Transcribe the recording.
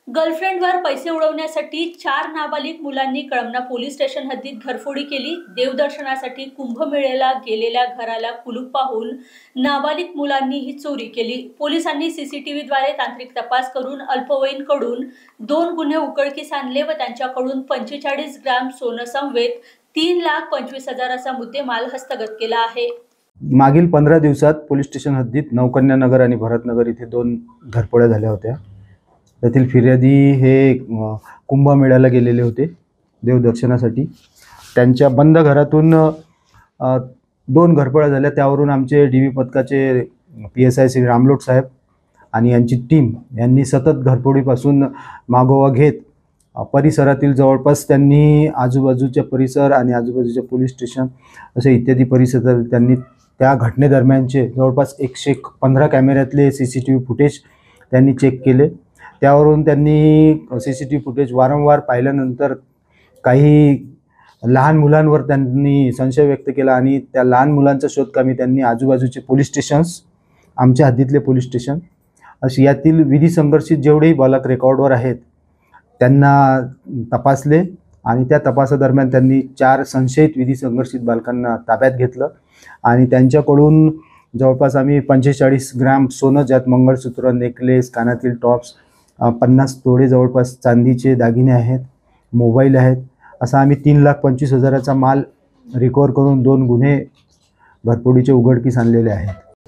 गर्लफ्रेंडवर पैसे उडवण्यासाठी 4 नाबालिग मुलांनी कळमना पोलीस स्टेशन हद्दीत घरफोडी केली। देवदर्शनासाठी कुंभमेळ्याला गेलेल्या घराला कुलूप पाहून नाबालिग मुलांनी ही चोरी केली। पोलिसांनी सीसीटीव्हीद्वारे तांत्रिक तपास करून अल्पवयीनकडून 2 गुन्हे उघडकीस आणले व त्यांच्याकडून 45 ग्राम सोनं समवेत 3,25,000 असा मुद्देमाल हस्तगत केला आहे। मागील 15 दिवसात पोलीस स्टेशन हद्दीत नवकन्यानगर आणि भरतनगर इथे 2 घरफोड्या झाल्या होत्या। त्यातील फिर्यादी हे कुंभमेळ्याला गेलेले होते देवदर्शनासाठी। त्यांच्या बंद घरातून 2 घरफोड्या झाल्या। त्यावरून आमचे डीबी पथकाचे PSI श्री रामलोट साहेब आणि यांची टीम यांनी सतत घरफोडीपासून मागोवा घेत परिसरातील जवळपास त्यांनी आजूबाजूच्या परिसर आणि आजूबाजूच्या पोलीस स्टेशन असे इत्यादी परिसरात त्यांनी त्या घटनेदरम्यानचे जवळपास 115 कॅमेऱ्यातले CCTV फुटेज त्यांनी चेक केले। त्यावरून त्यांनी CCTV फुटेज वारंवार पाहिल्यानंतर काही लहान मुलांवर त्यांनी संशय व्यक्त केला आणि त्या लहान मुलांचा शोधकामी त्यांनी आजूबाजूचे पोलीस स्टेशन्स, आमच्या हद्दीतले पोलीस स्टेशन अशी यातील विधी संघर्षित जेवढेही बालक रेकॉर्डवर आहेत त्यांना तपासले आणि त्या तपासादरम्यान त्यांनी 4 संशयित विधी संघर्षित बालकांना ताब्यात घेतलं आणि त्यांच्याकडून जवळपास आम्ही 45 ग्राम सोनं, ज्यात मंगळसूत्र, नेकलेस, कानातील टॉप्स, 50 तोळे जवळपास चांदीचे दागिने आहेत, मोबाईल आहेत, असा आम्ही 3,25,000चा माल रिकवर करून 2 गुन्हे घरफोडीचे उघडकीस आणलेले आहेत।